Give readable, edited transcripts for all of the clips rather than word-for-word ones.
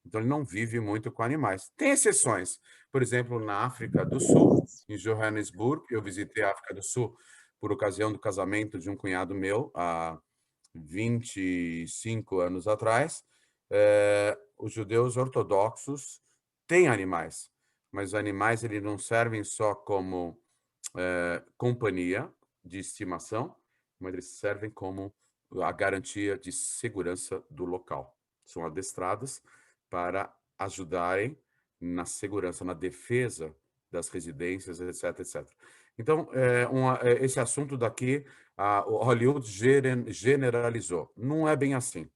Então, ele não vive muito com animais. Tem exceções. Por exemplo, na África do Sul, em Johannesburg, eu visitei a África do Sul por ocasião do casamento de um cunhado meu, há 25 anos atrás. Os judeus ortodoxos têm animais, mas os animais eles não servem só como companhia de estimação, mas eles servem como a garantia de segurança do local. São adestrados para ajudarem na segurança, na defesa das residências, etc, etc. Então, esse assunto daqui, o Hollywood generalizou. Não é bem assim.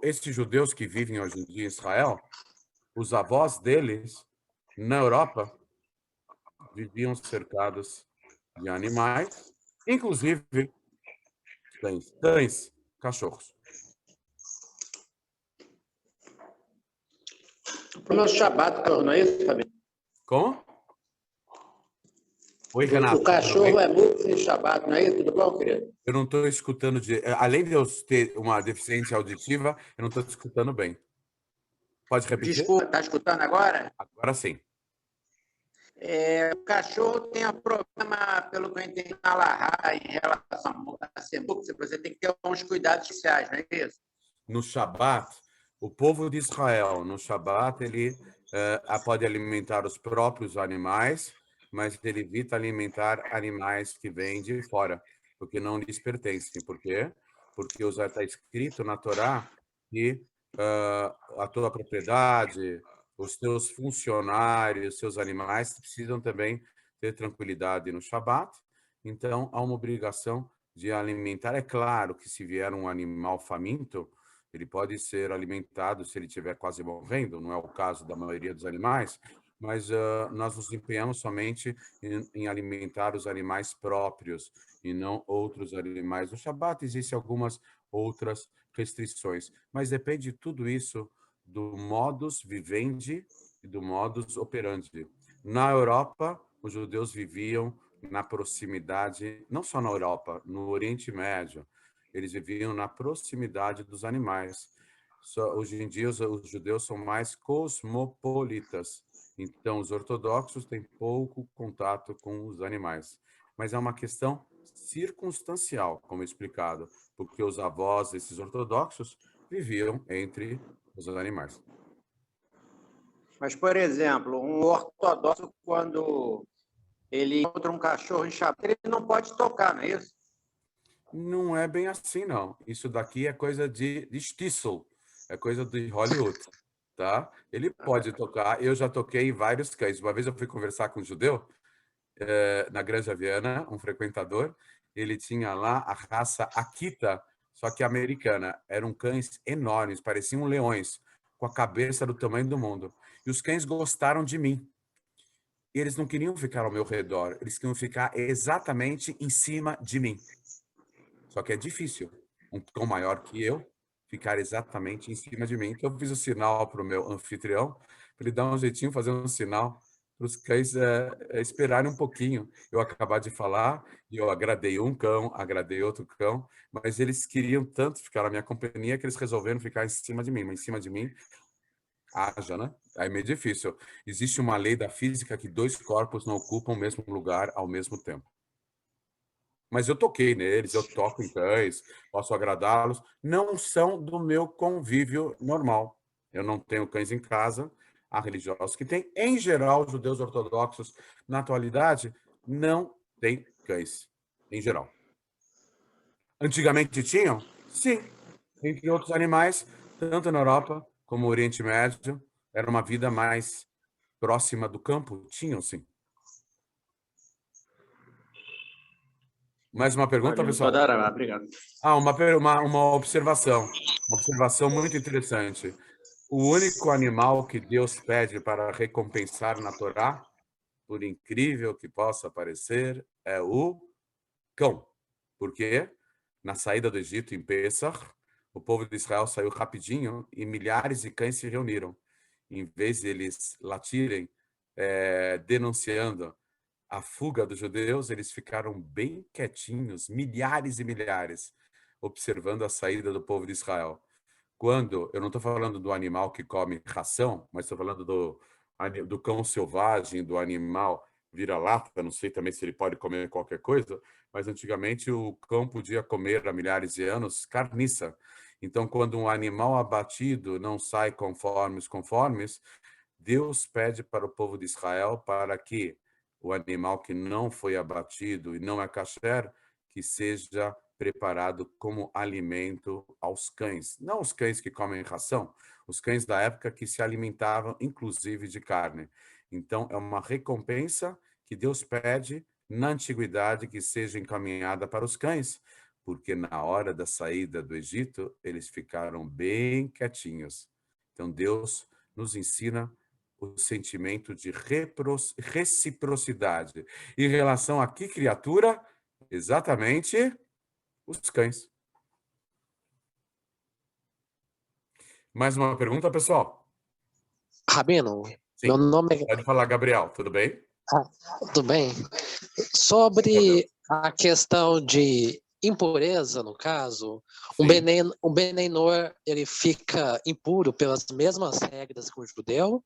Esses judeus que vivem hoje em dia em Israel, os avós deles, na Europa, viviam cercados de animais, inclusive cães, cachorros. O nosso Shabbat, não é isso, Fabinho? Como? Oi, Renato. O cachorro é muito em Shabbat, não é isso? Tudo bom, querido? Eu não estou escutando. Além de eu ter uma deficiência auditiva, eu não estou escutando bem. Pode repetir? Desculpa, está escutando agora? Agora sim. O cachorro tem um problema, pelo que eu entendi, na Lahá, em relação a semuca, você tem que ter uns cuidados especiais, não é isso? No Shabat, o povo de Israel, no Shabat, ele pode alimentar os próprios animais, mas ele evita alimentar animais que vêm de fora, porque não lhes pertencem. Por quê? Porque está escrito na Torá que a tua propriedade, os teus funcionários, os seus animais precisam também ter tranquilidade no Shabat. Então, há uma obrigação de alimentar. É claro que se vier um animal faminto, ele pode ser alimentado se ele estiver quase morrendo, não é o caso da maioria dos animais, mas nós nos empenhamos somente em alimentar os animais próprios e não outros animais. No Shabat existem algumas outras restrições, mas depende de tudo isso do modus vivendi e do modus operandi. Na Europa, os judeus viviam na proximidade, não só na Europa, no Oriente Médio, eles viviam na proximidade dos animais. Hoje em dia, os judeus são mais cosmopolitas. Então, os ortodoxos têm pouco contato com os animais. Mas é uma questão circunstancial, como explicado, porque os avós desses ortodoxos viviam entre os animais. Mas, por exemplo, um ortodoxo, quando ele encontra um cachorro em Shabbat, ele não pode tocar, não é isso? Não é bem assim, não. Isso daqui é coisa de Stissel, é coisa de Hollywood, tá? Ele pode tocar. Eu já toquei em vários cães. Uma vez eu fui conversar com um judeu na Granja Viana, um frequentador. Ele tinha lá a raça Akita, só que americana. Eram cães enormes, pareciam leões, com a cabeça do tamanho do mundo. E os cães gostaram de mim. E eles não queriam ficar ao meu redor, eles queriam ficar exatamente em cima de mim. Só que é difícil, um cão maior que eu ficar exatamente em cima de mim. Então, eu fiz o sinal para o meu anfitrião, para ele dar um jeitinho, fazer um sinal para os cães esperarem um pouquinho. Eu acabar de falar e eu agradei um cão, agradei outro cão, mas eles queriam tanto ficar na minha companhia que eles resolveram ficar em cima de mim. Mas em cima de mim, haja, né? Aí é meio difícil. Existe uma lei da física que dois corpos não ocupam o mesmo lugar ao mesmo tempo. Mas eu toquei neles, eu toco em cães, posso agradá-los. Não são do meu convívio normal. Eu não tenho cães em casa, há religiosos que têm. Em geral, os judeus ortodoxos, na atualidade, não têm cães, em geral. Antigamente tinham? Sim. Entre outros animais, tanto na Europa como no Oriente Médio, era uma vida mais próxima do campo? Tinham, sim. Mais uma pergunta, pessoal? Obrigado. Uma observação muito interessante. O único animal que Deus pede para recompensar na Torá, por incrível que possa parecer, é o cão. Por quê? Na saída do Egito, em Pessah, o povo de Israel saiu rapidinho e milhares de cães se reuniram. Em vez de eles latirem, denunciando a fuga dos judeus, eles ficaram bem quietinhos, milhares e milhares, observando a saída do povo de Israel. Quando, eu não estou falando do animal que come ração, mas estou falando do cão selvagem, do animal vira-lata, não sei também se ele pode comer qualquer coisa, mas antigamente o cão podia comer há milhares de anos carniça. Então, quando um animal abatido não sai conforme os conformes, Deus pede para o povo de Israel para que o animal que não foi abatido e não é kasher, que seja preparado como alimento aos cães. Não os cães que comem ração, os cães da época que se alimentavam inclusive de carne. Então, é uma recompensa que Deus pede na antiguidade que seja encaminhada para os cães, porque na hora da saída do Egito, eles ficaram bem quietinhos. Então, Deus nos ensina o sentimento de reciprocidade. Em relação a que criatura? Exatamente os cães. Mais uma pergunta, pessoal? Rabino, Sim. meu nome é... Pode falar, Gabriel, tudo bem? Tudo bem. Sobre a questão de impureza, no caso, um Benenor, ele fica impuro pelas mesmas regras que o judeu?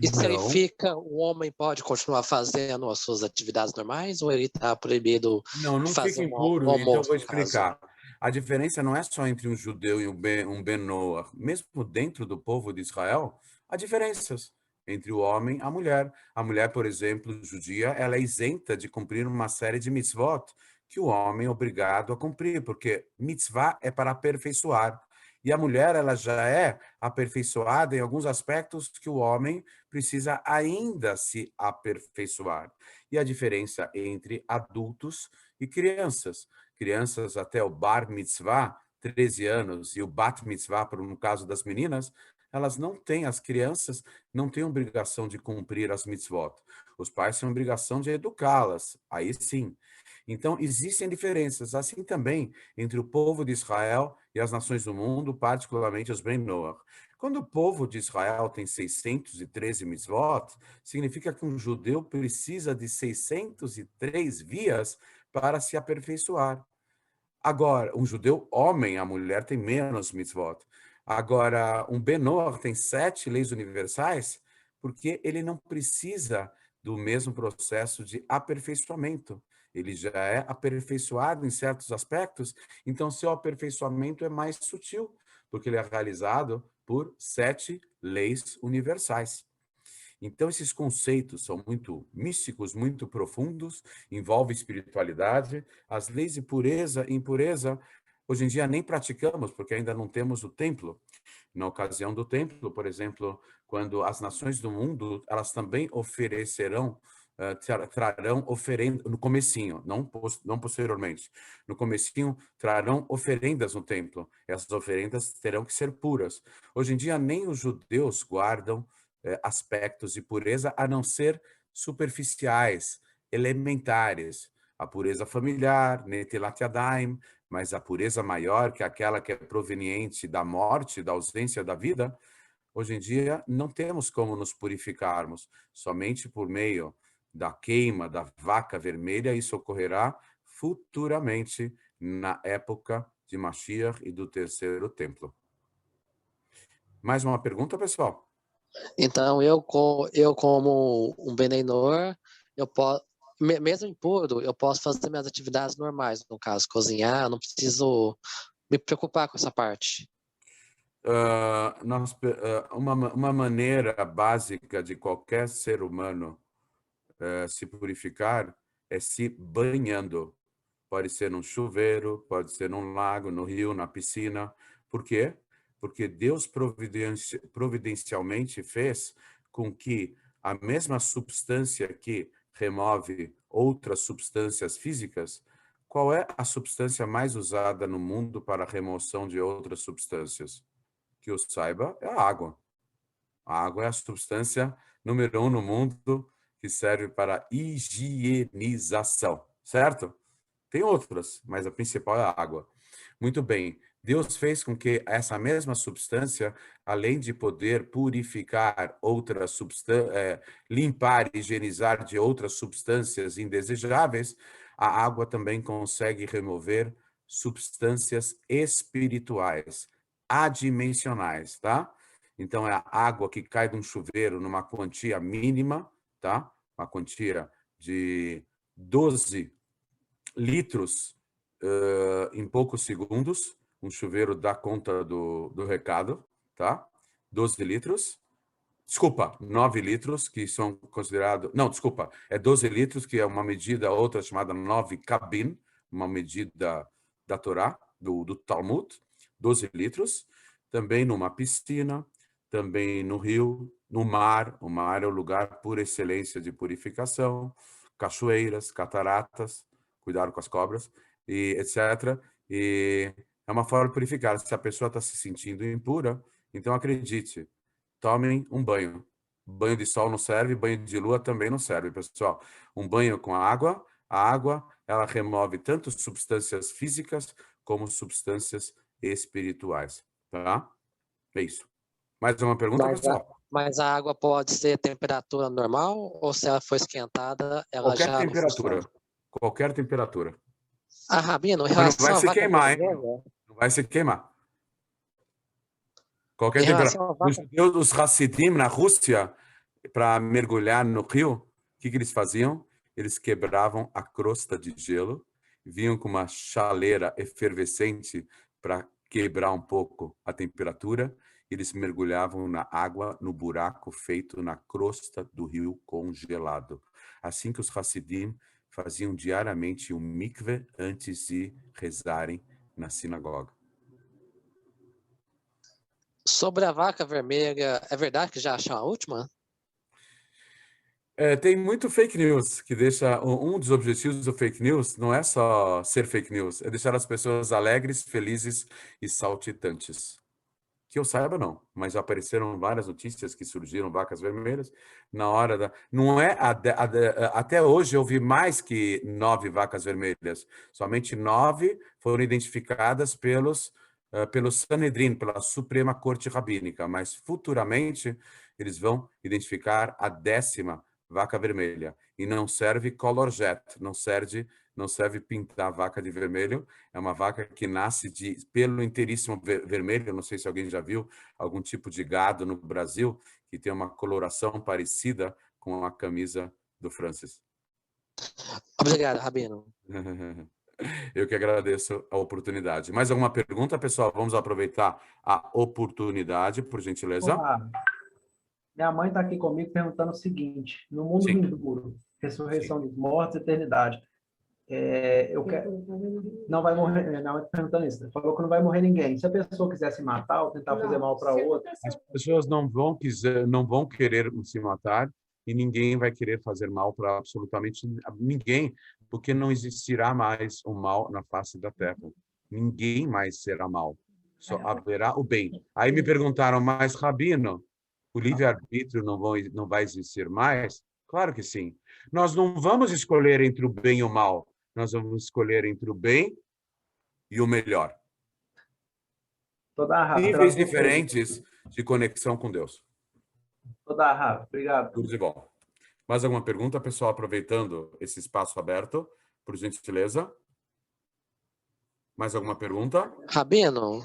E se ele fica, o homem pode continuar fazendo as suas atividades normais ou ele está proibido não de fazer fica impuro, um então eu almoço, vou no caso? explicar. A diferença não é só entre um judeu e um Ben-Noach. Mesmo dentro do povo de Israel, há diferenças entre o homem e a mulher. A mulher, por exemplo, judia, ela é isenta de cumprir uma série de mitzvot que o homem é obrigado a cumprir, porque mitzvah é para aperfeiçoar. E a mulher, ela já é aperfeiçoada em alguns aspectos que o homem precisa ainda se aperfeiçoar. E a diferença entre adultos e crianças. Crianças até o bar mitzvah, 13 anos, e o bat mitzvah, no caso das meninas, elas não têm, as crianças não têm obrigação de cumprir as mitzvot. Os pais têm obrigação de educá-las, aí sim. Então, existem diferenças, assim também entre o povo de Israel e as nações do mundo, particularmente os Ben Noach. Quando o povo de Israel tem 613 mitzvot, significa que um judeu precisa de 603 vias para se aperfeiçoar. Agora, um judeu homem, a mulher tem menos mitzvot. Agora, um Benor tem 7 leis universais, porque ele não precisa do mesmo processo de aperfeiçoamento. Ele já é aperfeiçoado em certos aspectos, então seu aperfeiçoamento é mais sutil, porque ele é realizado por 7 leis universais. Então, esses conceitos são muito místicos, muito profundos, envolvem espiritualidade. As leis de pureza e impureza, hoje em dia nem praticamos, porque ainda não temos o templo. Na ocasião do templo, por exemplo, quando as nações do mundo, elas também oferecerão, trarão oferenda, no comecinho, não posteriormente. No comecinho, trarão oferendas no templo. Essas oferendas terão que ser puras. Hoje em dia, nem os judeus guardam aspectos de pureza, a não ser superficiais, elementares. A pureza familiar, Netilat Yadayim, mas a pureza maior, que é aquela que é proveniente da morte, da ausência da vida, hoje em dia não temos como nos purificarmos. Somente por meio da queima da vaca vermelha, isso ocorrerá futuramente na época de Mashiach e do terceiro templo. Mais uma pergunta, pessoal? Então, eu como um Benenor, eu posso, mesmo impuro, eu posso fazer minhas atividades normais, no caso, cozinhar, não preciso me preocupar com essa parte. Uma maneira básica de qualquer ser humano se purificar é se banhando. Pode ser num chuveiro, pode ser num lago, no rio, na piscina. Por quê? Porque Deus providencialmente fez com que a mesma substância que remove outras substâncias físicas, qual é a substância mais usada no mundo para a remoção de outras substâncias? Que eu saiba, é a água. A água é a substância número 1 no mundo que serve para higienização, certo? Tem outras, mas a principal é a água. Muito bem. Deus fez com que essa mesma substância, além de poder purificar outras substâncias, limpar e higienizar de outras substâncias indesejáveis, a água também consegue remover substâncias espirituais, adimensionais, tá? Então, é a água que cai de um chuveiro numa quantia mínima, tá? Uma quantia de 12 litros em poucos segundos. Um chuveiro dá conta do recado, tá? 12 litros. Desculpa, 9 litros, que são considerados... Não, desculpa, é 12 litros, que é uma medida, outra chamada 9 kabin, uma medida da Torá, do Talmud, 12 litros. Também numa piscina, também no rio, no mar. O mar é o lugar por excelência de purificação, cachoeiras, cataratas, cuidado com as cobras, e etc. E é uma forma de purificar. Se a pessoa está se sentindo impura, então acredite, tomem um banho. Banho de sol não serve, banho de lua também não serve, pessoal. Um banho com a água, ela remove tanto substâncias físicas como substâncias espirituais, tá? É isso. Mais uma pergunta, pessoal? Mas a água pode ser temperatura normal ou se ela for esquentada, ela Qualquer já não temperatura. funciona? Qualquer temperatura. Ah, Rabino, em Mas não vai relação à se vaca queimar, hein? vermelha, Não vai se queimar. em Qualquer temperatura. relação à Os vaca... judeus, os Hassidim na Rússia, para mergulhar no rio, o que eles faziam? Eles quebravam a crosta de gelo, vinham com uma chaleira efervescente para quebrar um pouco a temperatura, eles mergulhavam na água, no buraco feito na crosta do rio congelado. Assim que os Hassidim faziam diariamente um mikve antes de rezarem na sinagoga. Sobre a vaca vermelha, é verdade que já achou a última? Tem muito fake news que deixa um dos objetivos do fake news não é só ser fake news, é deixar as pessoas alegres, felizes e saltitantes. Que eu saiba, não, mas já apareceram várias notícias que surgiram vacas vermelhas na hora da... Não é... Até hoje eu vi mais que 9 vacas vermelhas. Somente 9 foram identificadas pelo Sanedrin, pela Suprema Corte Rabínica, mas futuramente eles vão identificar a 10ª vaca vermelha. E não serve color jet, não serve pintar a vaca de vermelho. É uma vaca que nasce de pelo inteiríssimo vermelho. Não sei se alguém já viu algum tipo de gado no Brasil que tem uma coloração parecida com a camisa do Francis. Obrigado, Rabino. Eu que agradeço a oportunidade. Mais alguma pergunta, pessoal? Vamos aproveitar a oportunidade, por gentileza. Olá. Minha mãe está aqui comigo perguntando o seguinte: no mundo Sim. vindouro, ressurreição dos mortos, eternidade, eu quero, não vai morrer. Minha mãe está perguntando isso. Falou que não vai morrer ninguém. Se a pessoa quiser se matar ou tentar fazer mal para outra, As pessoas não vão querer se matar e ninguém vai querer fazer mal para absolutamente ninguém, porque não existirá mais o mal na face da terra. Ninguém mais será mal. Só haverá o bem. Aí me perguntaram, mas Rabino, o livre-arbítrio não vai existir mais? Claro que sim. Nós não vamos escolher entre o bem e o mal. Nós vamos escolher entre o bem e o melhor. toda a Rafa. Níveis diferentes de conexão com Deus. Toda a Rafa. Obrigado. Tudo de bom. Mais alguma pergunta, pessoal? Aproveitando esse espaço aberto, por gentileza. Mais alguma pergunta? Rabino,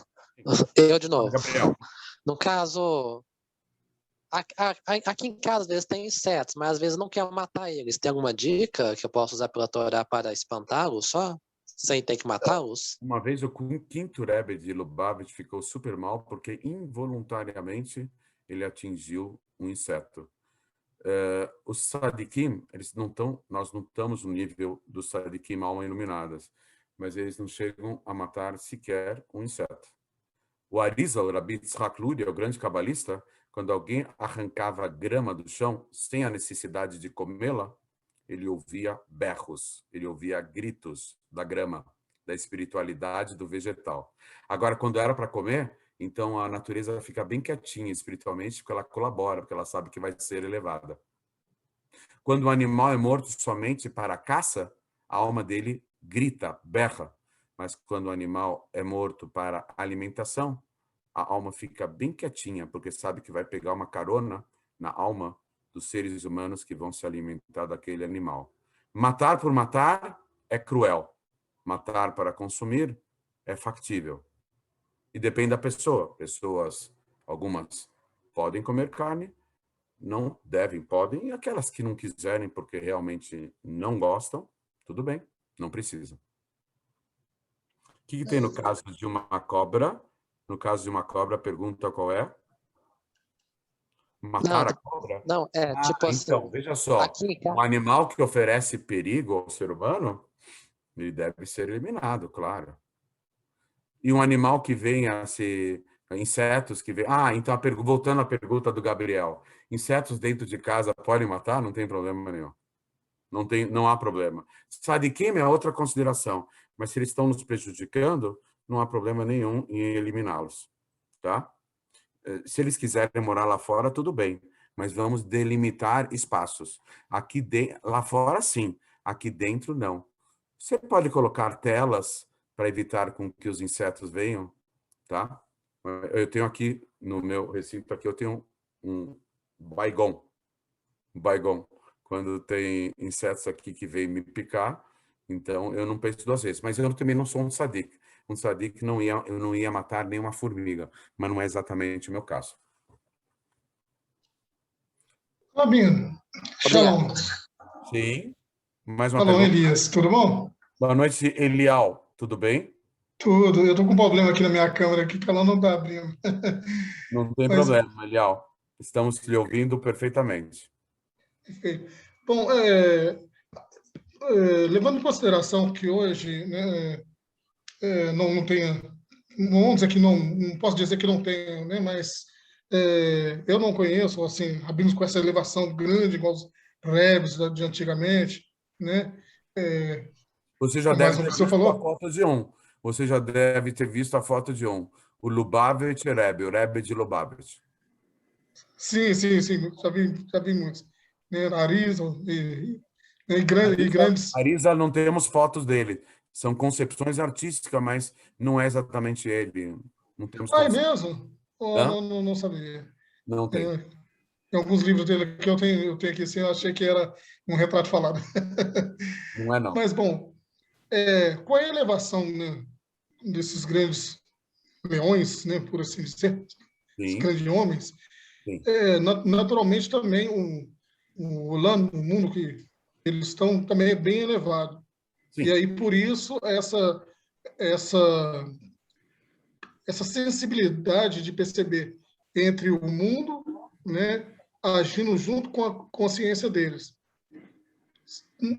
eu de novo. Gabriel. No caso, aqui em casa às vezes tem insetos, mas às vezes não quero matar eles. Tem alguma dica que eu posso usar pela Torá para espantá-los só? Sem ter que matá-los? Uma vez o quinto Rebbe de Lubavitch ficou super mal porque involuntariamente ele atingiu um inseto. Os sadikim, nós não estamos no nível dos sadikim alma iluminadas, mas eles não chegam a matar sequer um inseto. O Arizal, Rabbi Tzchak Luria, o grande cabalista, quando alguém arrancava grama do chão sem a necessidade de comê-la, ele ouvia berros, ele ouvia gritos da grama, da espiritualidade do vegetal. Agora, quando era para comer, então a natureza fica bem quietinha espiritualmente, porque ela colabora, porque ela sabe que vai ser elevada. Quando o animal é morto somente para a caça, a alma dele grita, berra. mas quando o animal é morto para alimentação, a alma fica bem quietinha, porque sabe que vai pegar uma carona na alma dos seres humanos que vão se alimentar daquele animal. Matar por matar é cruel. Matar para consumir é factível. E depende da pessoa. Pessoas, algumas podem comer carne, não devem, podem, e aquelas que não quiserem porque realmente não gostam, tudo bem, não precisam. O que tem no caso de uma cobra? No caso de uma cobra, a pergunta qual é? Matar a cobra? Não, tipo assim, Então, veja só, aqui, um animal que oferece perigo ao ser humano, ele deve ser eliminado, claro. E um animal que venha a ser insetos que vem. Então voltando à pergunta do Gabriel, insetos dentro de casa podem matar? Não tem problema nenhum. Não há problema. Sadiquim é outra consideração, mas se eles estão nos prejudicando, não há problema nenhum em eliminá-los, tá? Se eles quiserem morar lá fora, tudo bem, mas vamos delimitar espaços. Lá fora, sim. Aqui dentro, não. Você pode colocar telas para evitar com que os insetos venham, tá? Eu tenho aqui, no meu recinto, aqui eu tenho um baigon. Quando tem insetos aqui que vêm me picar, então eu não penso duas vezes. Mas eu também não sou um tzadik. Um tzadik eu não ia matar nenhuma formiga, mas não é exatamente o meu caso. Rabino, shalom. Sim. Mais uma Shalom, pergunta. Elias, tudo bom? Boa noite, Elial. Tudo bem? Tudo. Eu estou com um problema aqui na minha câmera, aqui, que ela não está abrindo. Não tem Mas, problema, Elial. Estamos lhe ouvindo perfeitamente. perfeito. Bom, levando em consideração que hoje, né, não tenha, não vamos dizer que não posso dizer que não tenha, né, mas eu não conheço, assim, rabinos com essa elevação grande, igual os rebes de antigamente, né? Você já Mas deve o ter que você visto a falou? foto de um. Você já deve ter visto a foto de um. O Lubavitch Rebbe, o Rebbe de Lubavitch. Sim, já vi muitos. Né, nariz e grandes. Arisa não temos fotos dele. São concepções artísticas, mas não é exatamente ele. Não temos Ah, é concepção. mesmo? Oh, não sabia. Não tem. É, tem alguns livros dele que eu tenho aqui, assim, eu achei que era um retrato falado. Não é, não. Mas, bom, qual é a elevação, né, desses grandes leões, né, por assim dizer, os Sim, grandes homens? sim. Naturalmente, também o mundo que eles estão também é bem elevado. E Sim. aí, por isso, essa, essa sensibilidade de perceber entre o mundo, né, agindo junto com a consciência deles. Sim.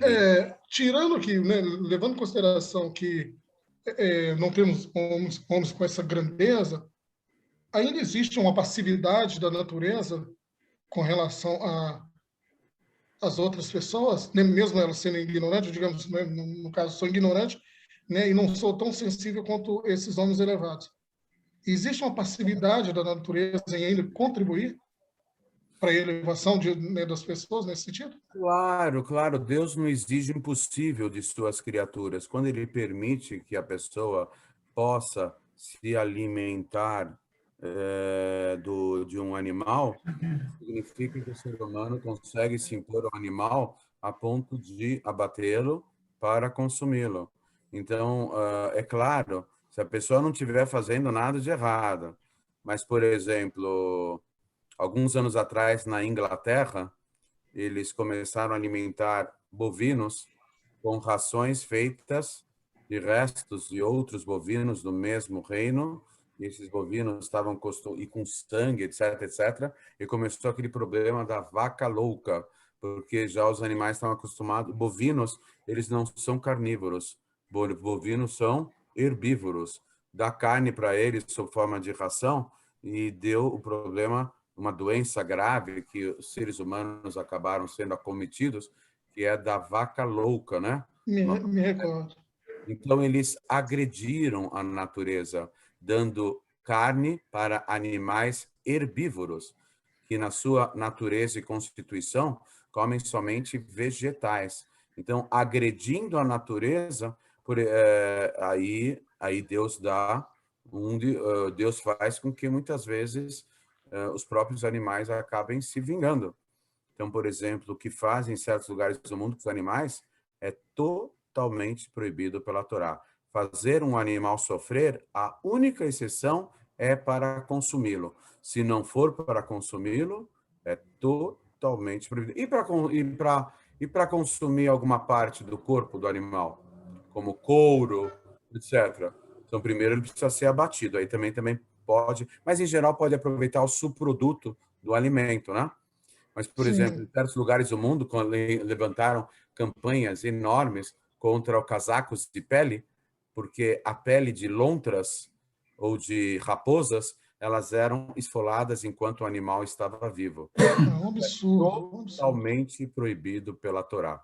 Tirando que, né, levando em consideração que não temos homens com essa grandeza, ainda existe uma passividade da natureza com relação às outras pessoas, né, mesmo elas sendo ignorantes, digamos, né, no caso, sou ignorante, né, e não sou tão sensível quanto esses homens elevados. Existe uma passividade da natureza em ainda contribuir para a elevação né, das pessoas nesse sentido? Claro, claro. Deus não exige o impossível de suas criaturas. Quando ele permite que a pessoa possa se alimentar de um animal, significa que o ser humano consegue se impor ao animal a ponto de abatê-lo para consumi-lo. Então, é claro, se a pessoa não estiver fazendo nada de errado, mas, por exemplo, alguns anos atrás, na Inglaterra, eles começaram a alimentar bovinos com rações feitas de restos de outros bovinos do mesmo reino. E esses bovinos estavam e com sangue, etc, etc. E começou aquele problema da vaca louca, porque já os animais estavam acostumados. Bovinos, eles não são carnívoros. Bovinos são herbívoros. Dá carne para eles sob forma de ração e deu o problema, uma doença grave que os seres humanos acabaram sendo acometidos, que é da vaca louca, né? Me recordo. Então, eles agrediram a natureza, dando carne para animais herbívoros, que na sua natureza e constituição comem somente vegetais. Então, agredindo a natureza, Aí Deus dá Deus faz com que muitas vezes os próprios animais acabem se vingando. Então, por exemplo, o que fazem em certos lugares do mundo com os animais é totalmente proibido pela Torá. Fazer um animal sofrer, a única exceção é para consumi-lo. Se não for para consumi-lo, é totalmente proibido. E para consumir alguma parte do corpo do animal, como couro, etc. Então, primeiro ele precisa ser abatido. Aí também pode, mas em geral pode aproveitar o subproduto do alimento, né? Mas, por exemplo, em certos lugares do mundo, quando levantaram campanhas enormes contra os casacos de pele, porque a pele de lontras ou de raposas, elas eram esfoladas enquanto o animal estava vivo. É um absurdo. Totalmente proibido pela Torá.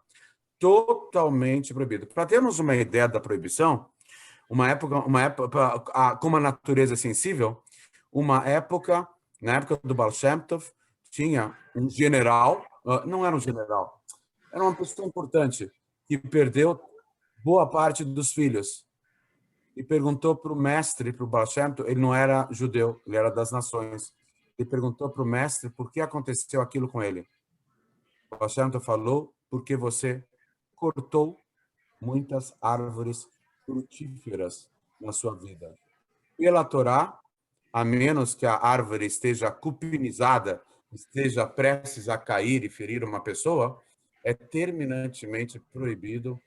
Totalmente proibido. Para termos uma ideia da proibição, uma época como a natureza é sensível, na época do Baal Shem Tov, tinha um general, não era um general, era uma pessoa importante, que perdeu boa parte dos filhos. E perguntou para o mestre, para o Baal Shem Tov, ele não era judeu, ele era das nações. Ele perguntou para o mestre por que aconteceu aquilo com ele. O Baal Shem Tov falou, porque você cortou muitas árvores frutíferas na sua vida. Pela Torá, a menos que a árvore esteja cupinizada, esteja prestes a cair e ferir uma pessoa, é terminantemente proibido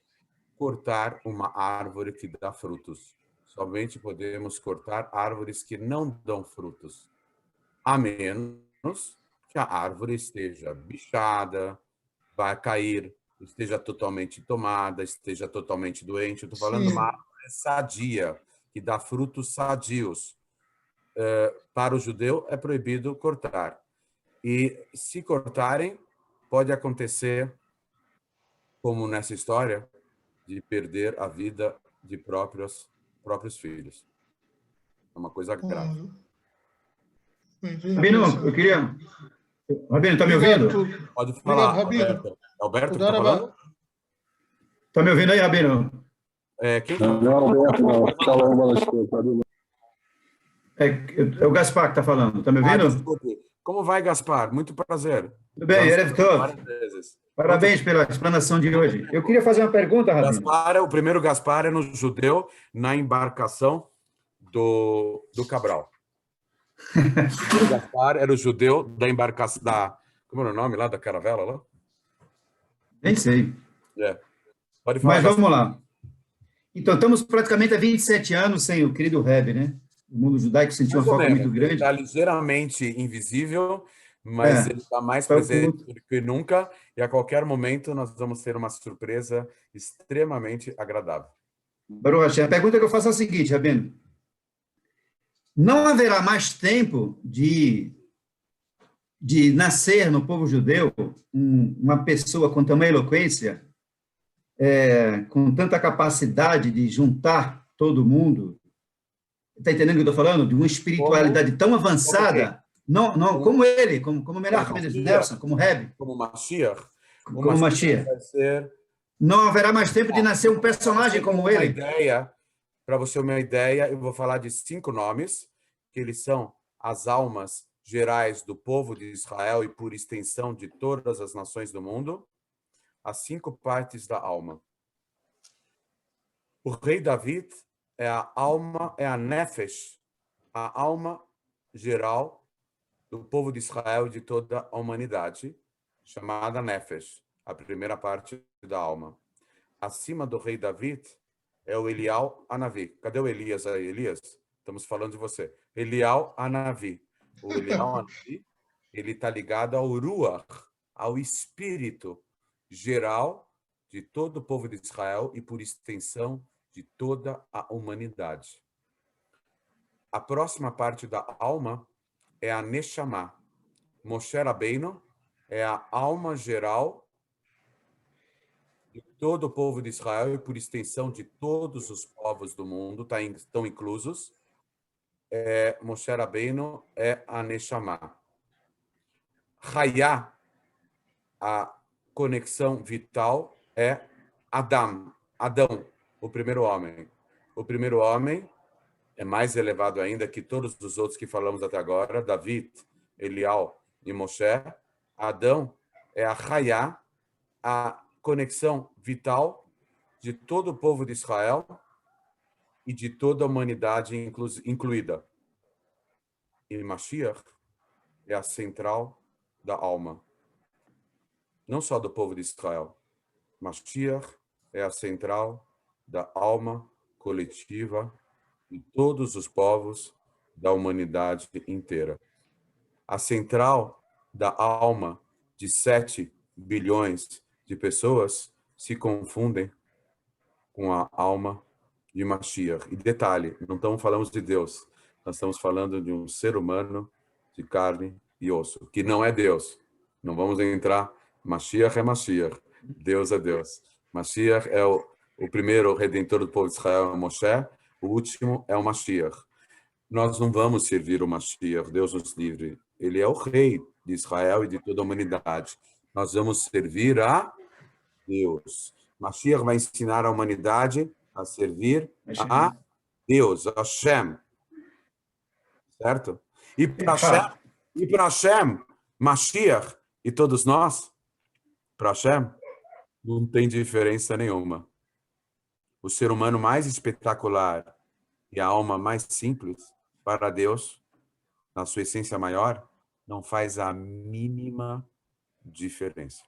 cortar uma árvore que dá frutos. Somente podemos cortar árvores que não dão frutos, a menos que a árvore esteja bichada, vai cair, esteja totalmente tomada, esteja totalmente doente. Eu estou falando de uma árvore sadia, que dá frutos sadios. Para o judeu é proibido cortar. E se cortarem, pode acontecer, como nessa história, de perder a vida de próprios filhos. É uma coisa grave. Rabino, eu queria... Rabino, está me ouvindo? Pode falar, Rabino. Alberto. Alberto, está falando? Está me ouvindo aí, Rabino? Quem Não, Alberto, não. Shalom, Balashko. É o Gaspar que está falando. Está me ouvindo? Desculpe. Como vai, Gaspar? Muito prazer. Tudo bem, Erev Tov. Parabéns pela explanação de hoje. Eu queria fazer uma pergunta, Rabino. O primeiro Gaspar é no judeu, na embarcação do Cabral. O Gaspar era o judeu da embarcação como era o nome lá da caravela lá? Nem sei. Pode falar. Mas vamos lá. Então, estamos praticamente há 27 anos sem o querido Rebbe, né? O mundo judaico sentiu uma falta muito grande. Está ligeiramente invisível, mas ele está mais presente do que nunca, e a qualquer momento nós vamos ter uma surpresa extremamente agradável. Baruch Hashem, a pergunta que eu faço é a seguinte, Rabino. Não haverá mais tempo de nascer no povo judeu uma pessoa com tamanha eloquência, com tanta capacidade de juntar todo mundo? Está entendendo o que eu estou falando? De uma espiritualidade tão avançada, não como ele, como Melach Nelson, como Rebbe. Como Mashiach. Como Mashiach. Não haverá mais tempo de nascer um personagem como ele. Para você ter uma ideia, eu vou falar de 5 nomes, que eles são as almas gerais do povo de Israel e, por extensão, de todas as nações do mundo. As 5 partes da alma. O rei David é a alma, é a nefesh, a alma geral do povo de Israel e de toda a humanidade, chamada nefesh, a primeira parte da alma. Acima do rei David é o Elial Hanavi. Cadê o Elias aí? Elias, estamos falando de você. Elial Hanavi. O Elial Hanavi, ele está ligado ao Ruach, ao espírito geral de todo o povo de Israel e, por extensão, de toda a humanidade. A próxima parte da alma é a Neshama. Moshe Rabbeinu é a alma geral de todo o povo de Israel e, por extensão, de todos os povos do mundo, estão inclusos. Moshe Rabbeinu é a Neshama. Hayá, a conexão vital, é Adão. o primeiro homem. O primeiro homem é mais elevado ainda que todos os outros que falamos até agora, David, Elial e Moshe. Adão é a Hayá, a conexão vital de todo o povo de Israel e de toda a humanidade incluída. E Mashiach é a central da alma. Não só do povo de Israel. Mashiach é a central da alma coletiva de todos os povos da humanidade inteira. A central da alma de 7 bilhões de pessoas se confundem com a alma de Mashiach. E detalhe, não estamos falando de Deus, nós estamos falando de um ser humano de carne e osso, que não é Deus. Não vamos entrar, Mashiach é Mashiach, Deus é Deus. Mashiach é o primeiro redentor do povo de Israel, é Moshe, o último é o Mashiach. Nós não vamos servir o Mashiach, Deus nos livre. Ele é o rei de Israel e de toda a humanidade. Nós vamos servir a Deus. Mashiach vai ensinar a humanidade a servir a Deus, a Hashem. Certo? E para Hashem, Mashiach e todos nós, para Hashem, não tem diferença nenhuma. O ser humano mais espetacular e a alma mais simples, para Deus, na sua essência maior, não faz a mínima diferença.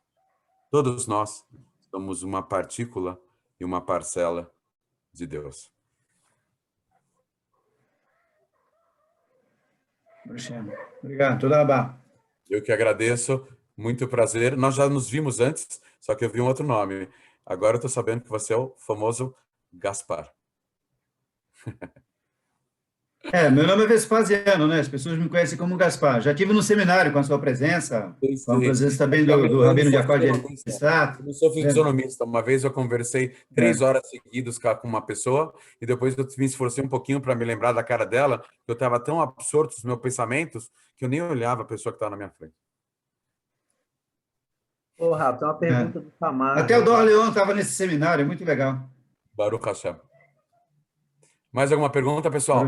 Todos nós somos uma partícula e uma parcela de Deus. Obrigado, toda a Eu que agradeço, muito prazer. Nós já nos vimos antes, só que eu vi um outro nome. Agora eu estou sabendo que você é o famoso Gaspar. Meu nome é Vespasiano, né? As pessoas me conhecem como Gaspar. Já tive no seminário com a sua presença, com a presença também do Rabino Jacó de Elissato. Eu não sou fisionomista. Uma vez eu conversei 3 horas seguidas com uma pessoa e depois eu me esforcei um pouquinho para me lembrar da cara dela, que eu estava tão absorto nos meus pensamentos que eu nem olhava a pessoa que estava na minha frente. Ô, Rafa, tem uma pergunta do Samara. Até o Dor Leon estava nesse seminário, muito legal. Baruch Hashem. Mais alguma pergunta, pessoal?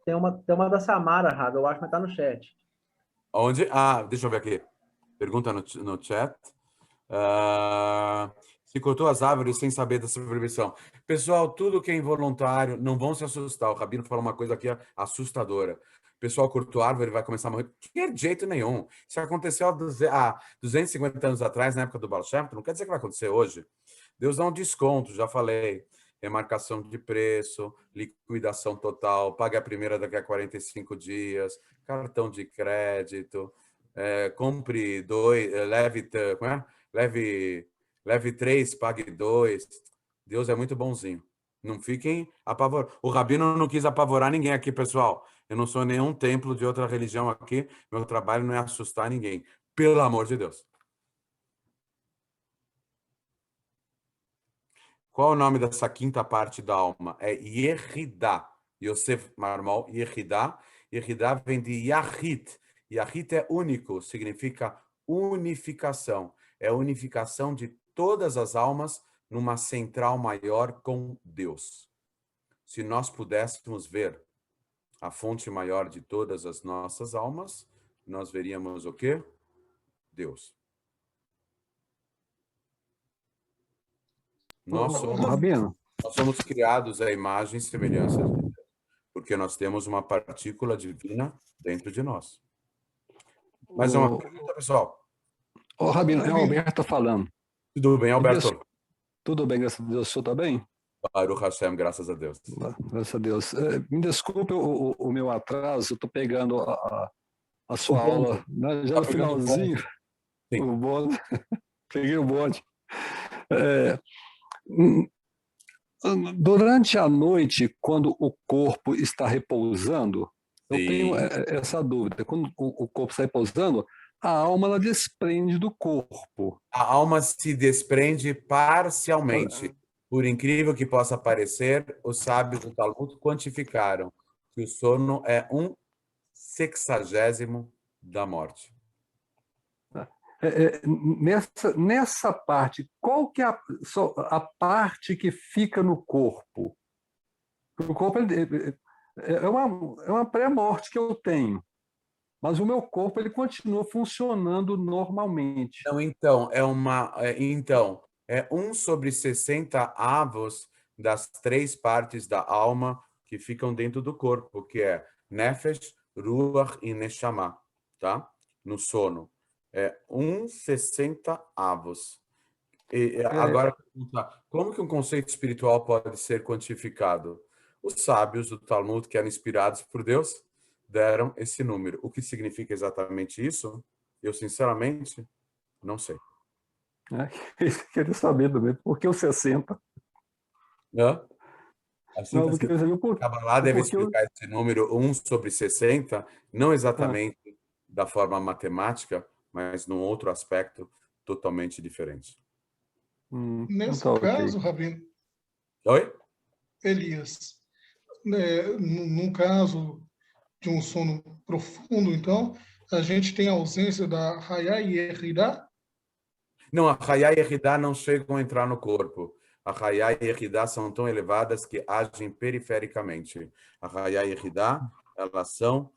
Tem uma da Samara, Rafa, eu acho que está no chat. Onde? Deixa eu ver aqui. Pergunta no chat. Se cortou as árvores sem saber dessa proibição. Pessoal, tudo que é involuntário, não vão se assustar. O Rabino falou uma coisa aqui assustadora. O pessoal cortou a árvore e vai começar a morrer. De jeito nenhum. Isso aconteceu há 250 anos atrás, na época do Baal Shem Tov, não quer dizer que vai acontecer hoje. Deus dá um desconto, já falei. Remarcação de preço, liquidação total, pague a primeira daqui a 45 dias, cartão de crédito, compre 2, leve 3, pague 2. Deus é muito bonzinho. Não fiquem apavorados. O Rabino não quis apavorar ninguém aqui, pessoal. Eu não sou nenhum templo de outra religião aqui. Meu trabalho não é assustar ninguém. Pelo amor de Deus. Qual é o nome dessa quinta parte da alma? É Yehidá. Yosef Marmol, Yehidá. Yehidá vem de Yahid. Yahid é único, significa unificação. É a unificação de todas as almas numa central maior com Deus. Se nós pudéssemos ver a fonte maior de todas as nossas almas, nós veríamos o quê? Deus. Nós somos criados à imagem e semelhança de Deus, porque nós temos uma partícula divina dentro de nós. Mais uma pergunta, pessoal? Rabino, é o Alberto falando. Tudo bem, Alberto? Tudo bem, graças a Deus. O senhor está bem? Baruch Hashem, graças a Deus. Graças a Deus. Me desculpe o meu atraso, eu estou pegando a sua aula, né, já no finalzinho. O bonde. Peguei o bonde. Durante a noite, quando o corpo está repousando, eu tenho essa dúvida. Quando o corpo está repousando, a alma ela desprende do corpo. A alma se desprende parcialmente. Por incrível que possa parecer, os sábios do Talmud quantificaram que o sono é 1/60 da morte. nessa parte, qual que é a parte que fica no corpo? O corpo é uma pré-morte que eu tenho, mas o meu corpo ele continua funcionando normalmente. Não, então, é 1/60 avos das 3 partes da alma que ficam dentro do corpo, que é Nefesh, Ruach e Neshama, tá? No sono. É 1/60 avos. Agora, como que um conceito espiritual pode ser quantificado? Os sábios do Talmud, que eram inspirados por Deus, deram esse número. O que significa exatamente isso? Eu, sinceramente, não sei. Isso que eu queria saber também, por que o 60? Hã? Assim, Não, eu queria saber Kabbalah deve porque explicar esse número 1/60, não exatamente da forma matemática, mas num outro aspecto totalmente diferente. Nesse Então, caso, ok. Rabino, Oi? Elias, num caso de um sono profundo, então, a gente tem a ausência da Hayá e Yeridá. Não, a Hayá e a Yeridá não chegam a entrar no corpo. A Hayá e a Yeridá são tão elevadas que agem perifericamente. A Hayá e a Yeridá, elas são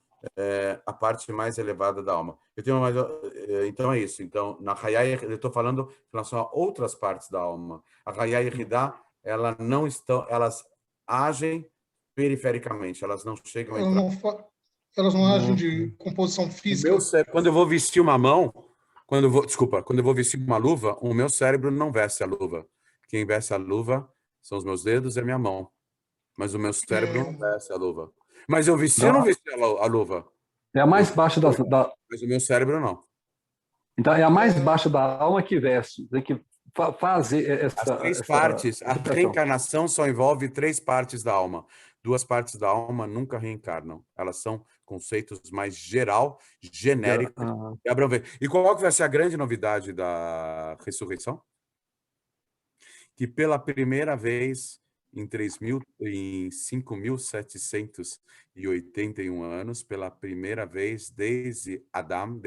a parte mais elevada da alma. Então é isso. Então, na Hayá, eu estou falando em relação a outras partes da alma. A Hayá e a Yeridá, elas agem perifericamente, elas não chegam a Elas entrar. elas não agem de composição física. Quando eu vou vestir uma mão, quando eu vou vestir uma luva, o meu cérebro não veste a luva. Quem veste a luva são os meus dedos e a minha mão. Mas o meu cérebro não veste a luva. Mas eu vesti ou não vesti a luva? É a mais baixa Mas o meu cérebro não. Então, é a mais baixa da alma que veste. Tem que fazer As 3 partes, a reencarnação só envolve 3 partes da alma. 2 partes da alma nunca reencarnam. Elas são conceitos mais genéricos. E qual que vai ser a grande novidade da ressurreição? Que pela primeira vez em 5.781 anos, pela primeira vez desde Adão,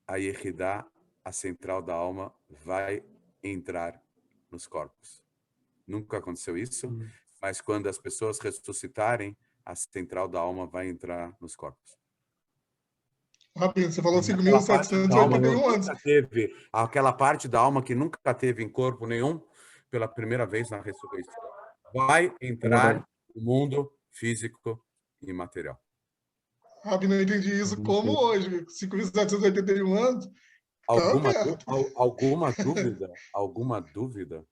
a Yehidá, a central da alma, vai entrar nos corpos. Nunca aconteceu isso, mas quando as pessoas ressuscitarem, a central da alma vai entrar nos corpos. Rabino, você falou 5.781 anos. Aquela parte da alma que nunca teve em corpo nenhum, pela primeira vez na ressurreição, vai entrar no mundo físico e material. Rabino, eu entendi isso como hoje, 5.781 anos. Alguma dúvida? Alguma dúvida?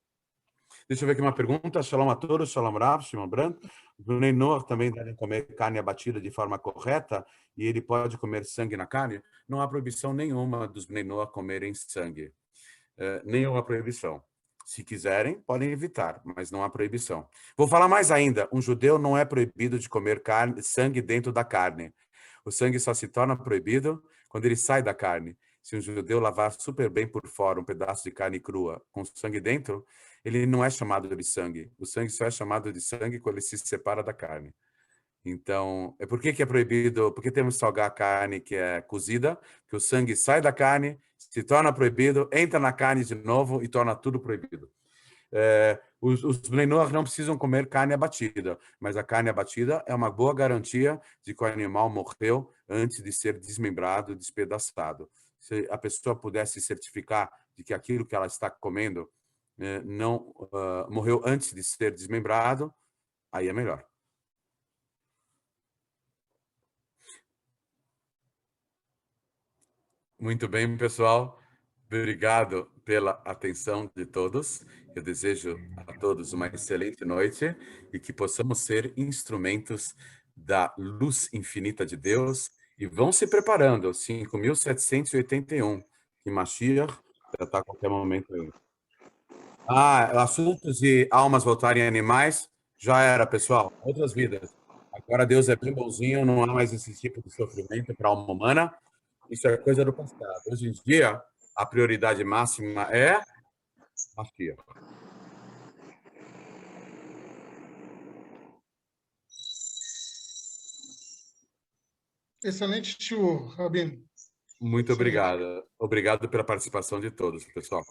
Deixa eu ver aqui uma pergunta. Shalom a todos, shalom Rav, Shimon Bran. O Bnei Noach também deve comer carne abatida de forma correta e ele pode comer sangue na carne? Não há proibição nenhuma dos Bnei Noach comerem sangue. Nenhuma proibição. Se quiserem, podem evitar, mas não há proibição. Vou falar mais ainda. Um judeu não é proibido de comer sangue dentro da carne. O sangue só se torna proibido quando ele sai da carne. Se um judeu lavar super bem por fora um pedaço de carne crua com sangue dentro, ele não é chamado de sangue. O sangue só é chamado de sangue quando ele se separa da carne. Então, por que é proibido? Por que temos que salgar a carne que é cozida? Que o sangue sai da carne, se torna proibido, entra na carne de novo e torna tudo proibido. Os Bnei Noach não precisam comer carne abatida, mas a carne abatida é uma boa garantia de que o animal morreu antes de ser desmembrado, despedaçado. Se a pessoa pudesse certificar de que aquilo que ela está comendo não morreu antes de ser desmembrado, aí é melhor. Muito bem, pessoal. Obrigado pela atenção de todos. Eu desejo a todos uma excelente noite e que possamos ser instrumentos da luz infinita de Deus. E vão se preparando, 5.781, que Mashiach já está a qualquer momento aí. Assuntos de almas voltarem a animais, já era, pessoal. Outras vidas. Agora Deus é bem bonzinho, não há mais esse tipo de sofrimento para a alma humana. Isso é coisa do passado. Hoje em dia, a prioridade máxima é Mashiach. Excelente shiur, Rabino. Muito obrigado. Obrigado pela participação de todos, pessoal.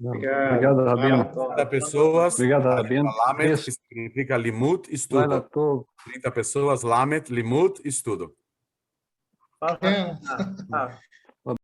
Obrigado, Rabino. 30 pessoas. Obrigado, Rabino. Lamet, que significa limut, Laila estudo. Tov. 30 pessoas, Lamet, limut, estudo. Fala,